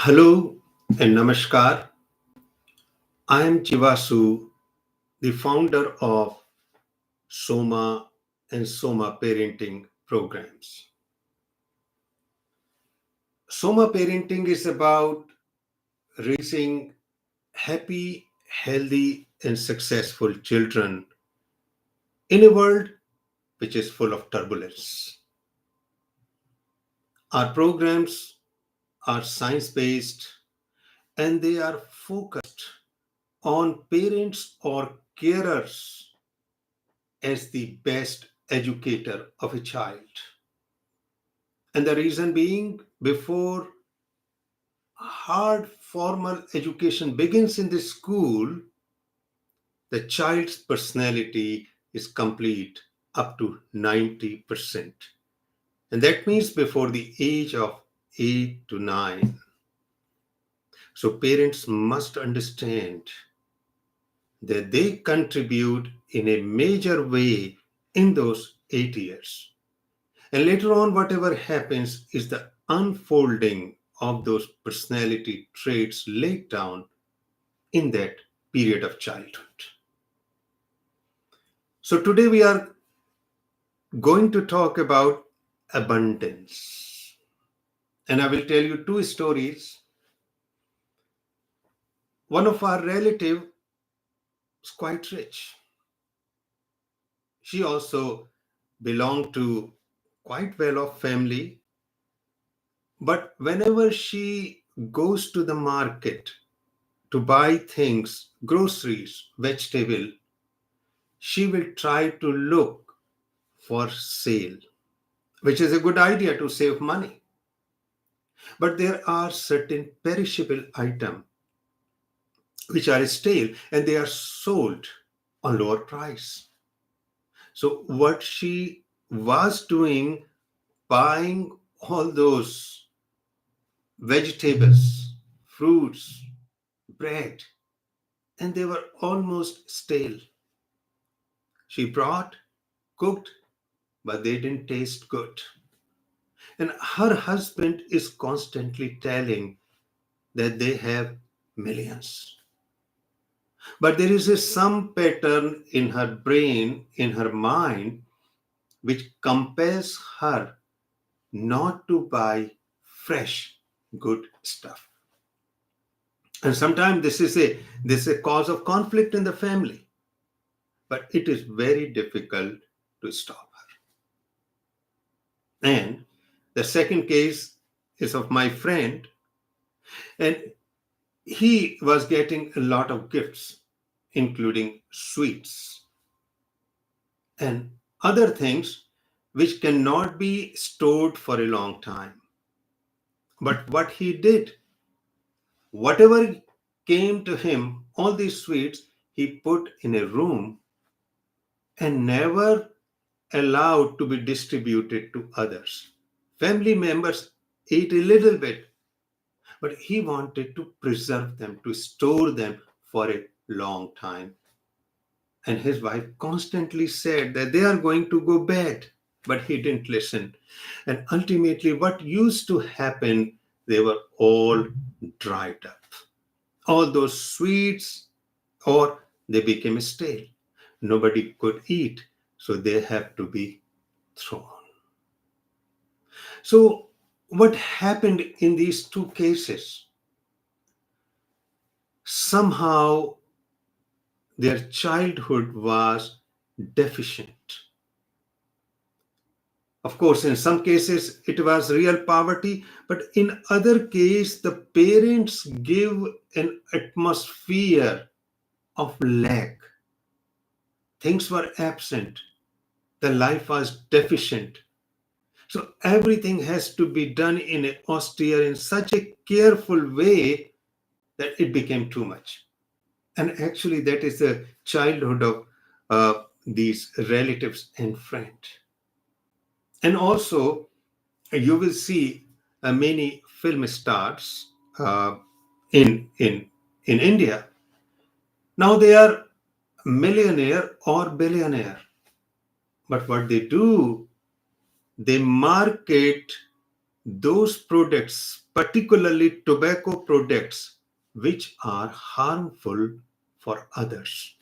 Hello and Namaskar. I am Jivasu, the founder of Soma and Soma Parenting programs. Soma Parenting is about raising happy, healthy, and successful children in a world which is full of turbulence. Our programs are science based and they are focused on parents or carers as the best educator of a child. And the reason being, before hard formal education begins in the school, the child's personality is complete up to 90%. And that means before the age of 8 to 9. So parents must understand that they contribute in a major way in those 8 years. And later on, whatever happens is the unfolding of those personality traits laid down in that period of childhood. So today we are going to talk about abundance. And I will tell you two stories. One of our relative is quite rich. She also belonged to quite well-off family. But whenever she goes to the market to buy things, groceries, vegetable, she will try to look for sale, which is a good idea to save money. But there are certain perishable items which are stale and they are sold on lower price. So what she was doing, buying all those vegetables, fruits, bread, and they were almost stale. She brought, cooked, but they didn't taste good. And her husband is constantly telling that they have millions. But there is some pattern in her brain, in her mind, which compels her not to buy fresh, good stuff. And sometimes this is a cause of conflict in the family. But it is very difficult to stop her. And the second case is of my friend, and he was getting a lot of gifts, including sweets and other things which cannot be stored for a long time. But what he did, whatever came to him, all these sweets, he put in a room and never allowed to be distributed to others. Family members ate a little bit, but he wanted to preserve them, to store them for a long time. And his wife constantly said that they are going to go bad, but he didn't listen. And ultimately, what used to happen, they were all dried up. All those sweets, or they became stale. Nobody could eat, so they have to be thrown. So, what happened in these two cases? Somehow their childhood was deficient. Of course, in some cases it was real poverty, but in other case the parents give an atmosphere of lack. Things were absent. The life was deficient. So everything has to be done in an austere, in such a careful way that it became too much. And actually, that is the childhood of these relatives and friends. And also, you will see many film stars in in India. Now they are millionaire or billionaire, but what they do, they market those products, particularly tobacco products, which are harmful for others.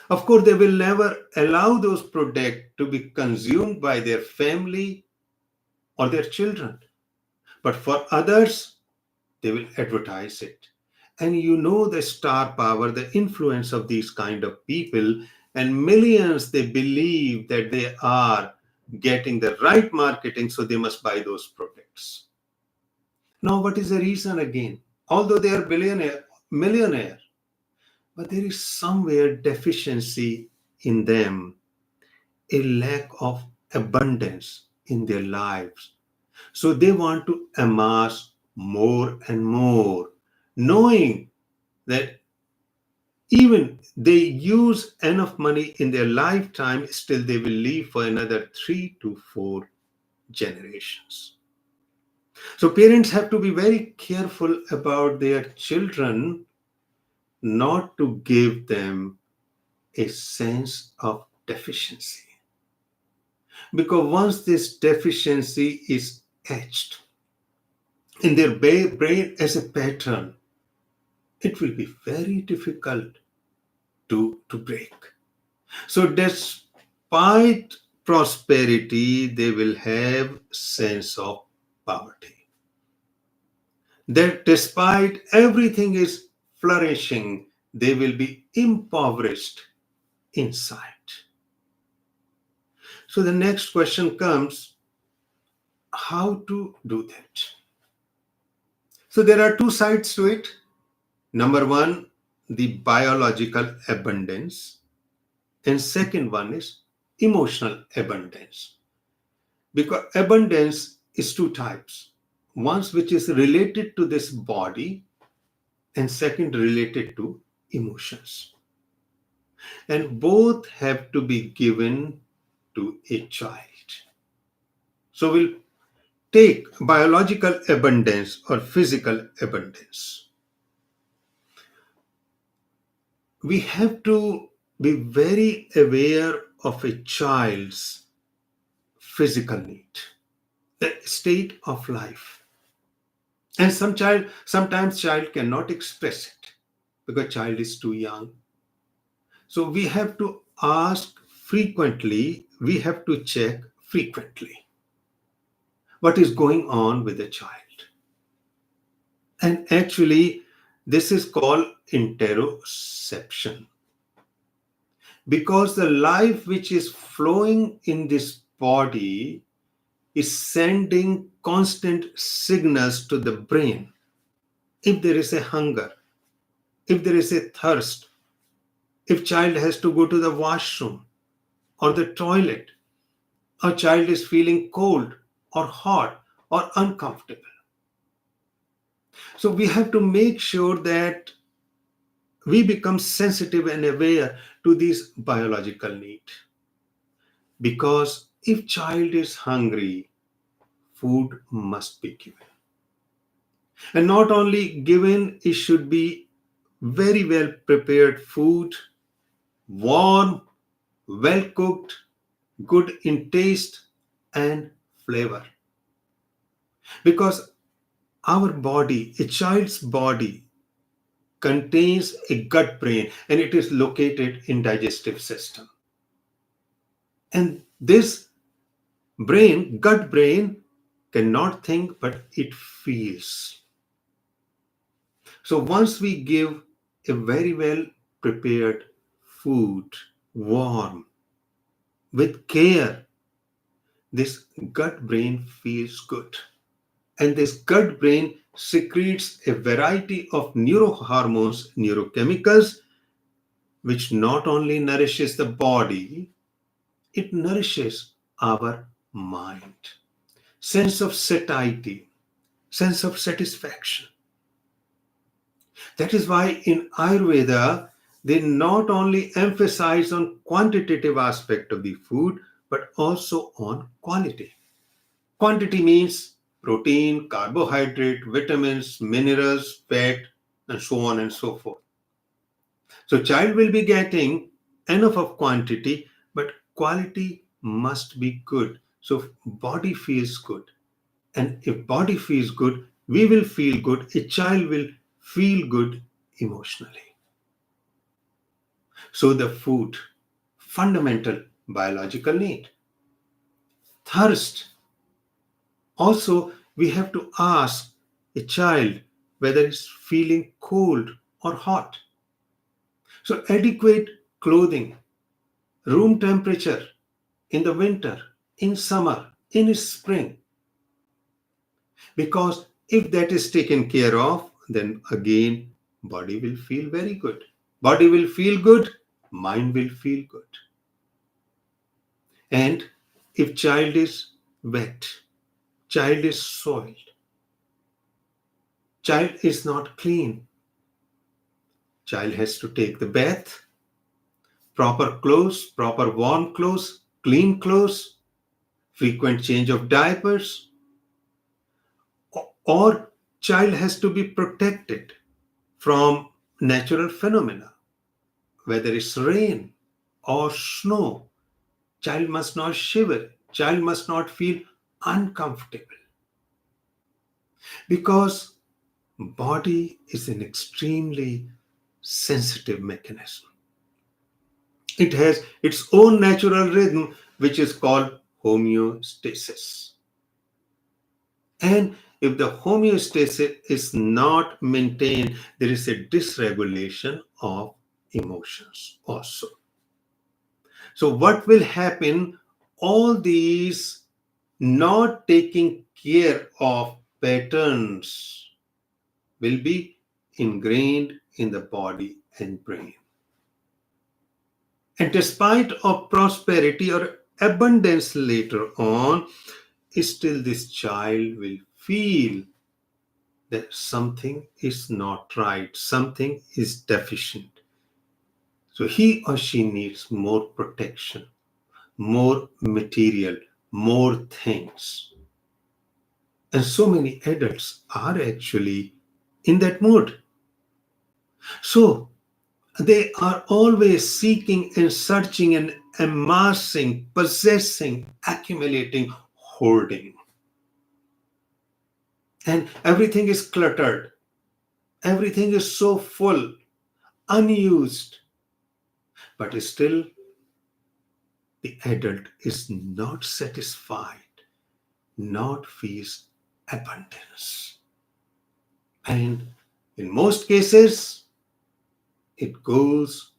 Of course, they will never allow those products to be consumed by their family or their children. But for others, they will advertise it. And you know the star power, the influence of these kind of people, and millions, they believe that they are getting the right marketing, so they must buy those products. Now, what is the reason again? Although they are millionaire, but there is somewhere deficiency in them, a lack of abundance in their lives. So they want to amass more and more, knowing that even they use enough money in their lifetime, still they will live for another 3 to 4 generations. So parents have to be very careful about their children, not to give them a sense of deficiency. Because once this deficiency is etched in their brain as a pattern, it will be very difficult to break. So despite prosperity, they will have sense of poverty. That despite everything is flourishing, they will be impoverished inside. So the next question comes, how to do that? So there are two sides to it. Number one, the biological abundance, and second one is emotional abundance. Because abundance is two types. One which is related to this body, and second related to emotions. And both have to be given to a child. So we'll take biological abundance or physical abundance. We have to be very aware of a child's physical need, the state of life. And sometimes child cannot express it because child is too young. So we have to ask frequently, we have to check frequently what is going on with the child. And actually, this is called interoception. Because the life which is flowing in this body is sending constant signals to the brain. If there is a hunger, if there is a thirst, if child has to go to the washroom or the toilet, or child is feeling cold or hot or uncomfortable. So we have to make sure that we become sensitive and aware to these biological needs. Because if child is hungry, food must be given. And not only given, it should be very well prepared food, warm, well cooked, good in taste and flavor. Because our body, a child's body, contains a gut brain, and it is located in digestive system. And this brain, gut brain, cannot think, but it feels. So once we give a very well prepared food, warm, with care, this gut brain feels good. And this gut brain secretes a variety of neurohormones, neurochemicals, which not only nourishes the body, it nourishes our mind. Sense of satiety, sense of satisfaction. That is why in Ayurveda, they not only emphasize on quantitative aspect of the food, but also on quality. Quantity means protein, carbohydrate, vitamins, minerals, fat, and so on and so forth. So child will be getting enough of quantity, but quality must be good. So body feels good. And if body feels good, we will feel good. A child will feel good emotionally. So the food, fundamental biological need. Thirst. Also, we have to ask a child whether it's feeling cold or hot. So adequate clothing, room temperature in the winter, in summer, in spring. Because if that is taken care of, then again, body will feel very good. Body will feel good, mind will feel good. And if child is wet, child is soiled, child is not clean, child has to take the bath, proper clothes, proper warm clothes, clean clothes, frequent change of diapers, or child has to be protected from natural phenomena, whether it's rain or snow. Child must not shiver. Child must not feel uncomfortable because body is an extremely sensitive mechanism. It has its own natural rhythm, which is called homeostasis. And if the homeostasis is not maintained, there is a dysregulation of emotions also. So, what will happen? All these not taking care of patterns will be ingrained in the body and brain. And despite of prosperity or abundance later on, still this child will feel that something is not right, something is deficient. So he or she needs more protection, more material, more things. And so many adults are actually in that mood. So they are always seeking and searching and amassing, possessing, accumulating, hoarding. And everything is cluttered. Everything is so full, unused. But still, the adult is not satisfied, not feels abundance. And in most cases, it goes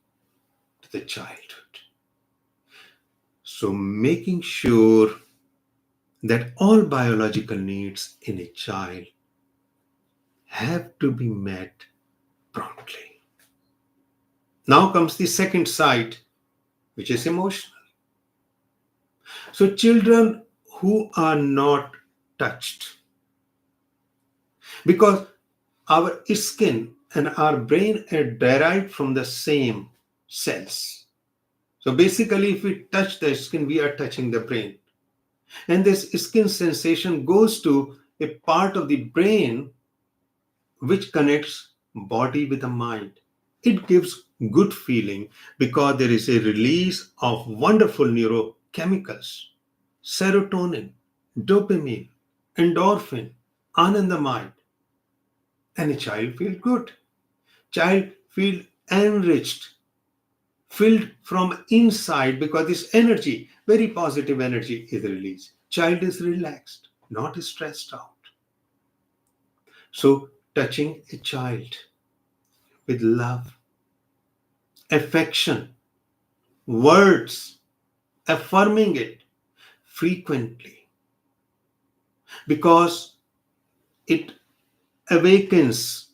to the childhood. So making sure that all biological needs in a child have to be met promptly. Now comes the second side, which is emotional. So children who are not touched, because our skin and our brain are derived from the same cells. So basically, if we touch the skin, we are touching the brain. And this skin sensation goes to a part of the brain which connects body with the mind. It gives good feeling because there is a release of wonderful neurochemicals, serotonin, dopamine, endorphin, anandamide, and a child feels good. Child feel enriched, filled from inside because this energy, very positive energy is released. Child is relaxed, not stressed out. So touching a child with love, affection, words, affirming it frequently because it awakens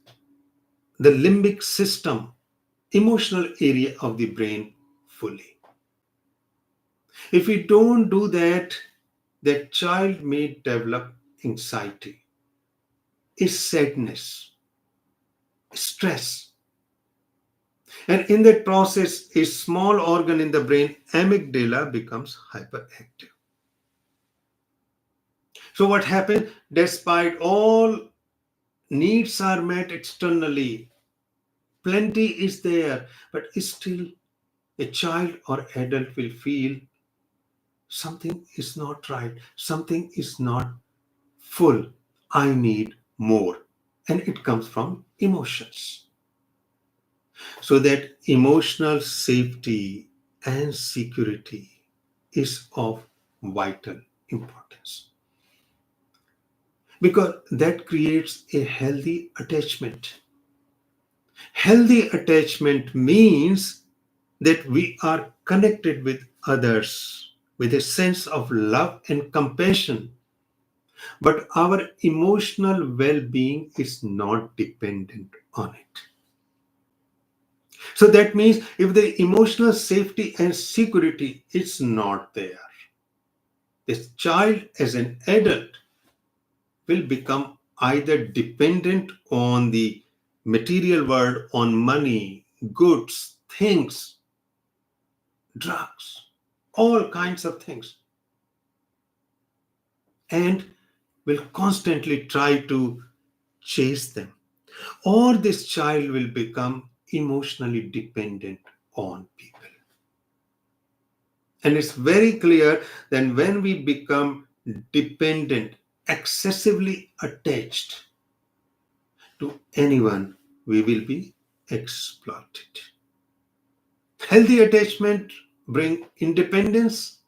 the limbic system, emotional area of the brain fully. If we don't do that, that child may develop anxiety, sadness, stress. And in that process, a small organ in the brain, amygdala, becomes hyperactive. So what happens? Despite all needs are met externally, plenty is there, but still a child or adult will feel something is not right, something is not full. I need more. And it comes from emotions. So that emotional safety and security is of vital importance because that creates a healthy attachment. Healthy attachment means that we are connected with others with a sense of love and compassion, but our emotional well being is not dependent on it. So that means if the emotional safety and security is not there, this child as an adult will become either dependent on the material world, on money, goods, things, drugs, all kinds of things, and will constantly try to chase them. Or this child will become emotionally dependent on people. And it's very clear that when we become dependent, excessively attached to anyone, we will be exploited. Healthy attachment bring independence,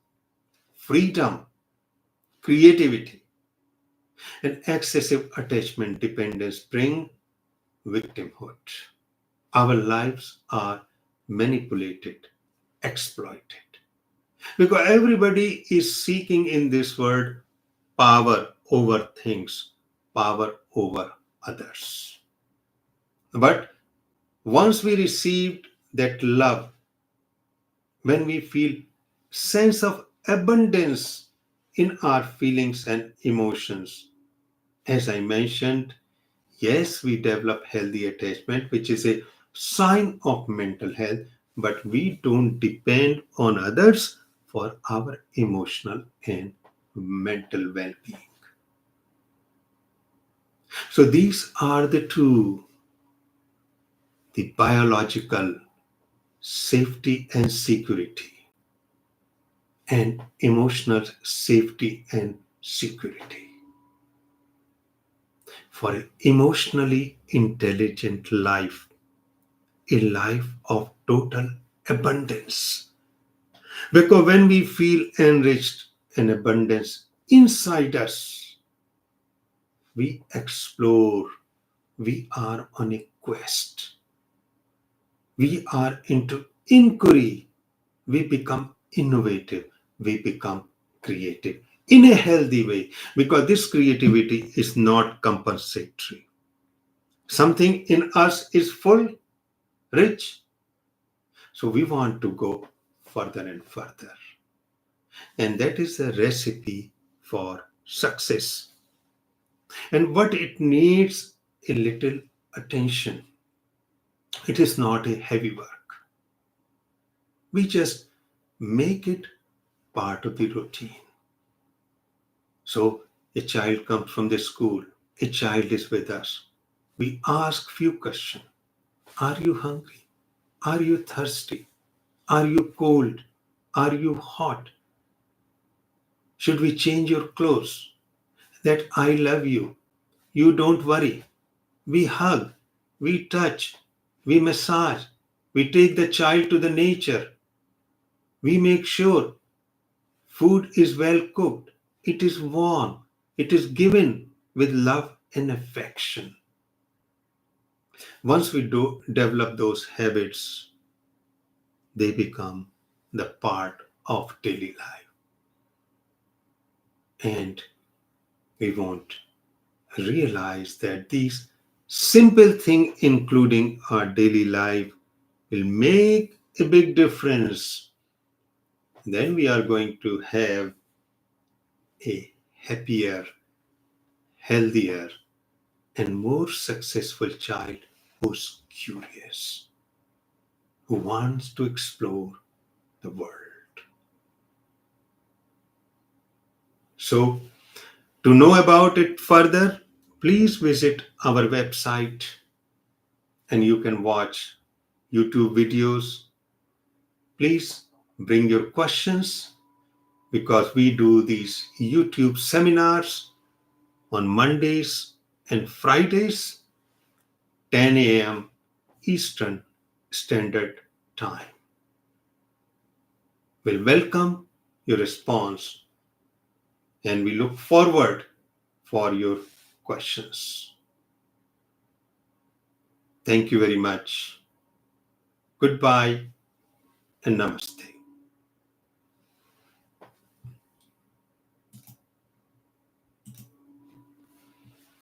freedom, creativity, and excessive attachment dependence bring victimhood. Our lives are manipulated, exploited. Because everybody is seeking in this world power over things, power over others. But once we received that love, when we feel sense of abundance in our feelings and emotions, as I mentioned, yes, we develop healthy attachment, which is a sign of mental health, but we don't depend on others for our emotional and mental well-being. So these are the two, the biological safety and security and emotional safety and security. For an emotionally intelligent life, a life of total abundance. Because when we feel enriched and abundance inside us, we explore, we are on a quest, we are into inquiry, we become innovative, we become creative in a healthy way because this creativity is not compensatory. Something in us is full, rich, so we want to go further and further. And that is a recipe for success. And what it needs a little attention. It is not a heavy work. We just make it part of the routine. So a child comes from the school, a child is with us. We ask few questions. Are you hungry? Are you thirsty? Are you cold? Are you hot? Should we change your clothes? That I love you. You don't worry. We hug, we touch, we massage, we take the child to the nature. We make sure food is well cooked, it is warm, it is given with love and affection. Once we do develop those habits, they become the part of daily life. And we won't realize that these simple things, including our daily life, will make a big difference. Then we are going to have a happier, healthier, and more successful child who's curious, who wants to explore the world. So, to know about it further, please visit our website and you can watch YouTube videos. Please bring your questions because we do these YouTube seminars on Mondays and Fridays, 10 a.m. Eastern Standard Time. We'll welcome your response and we look forward for your questions. Thank you very much. Goodbye and namaste.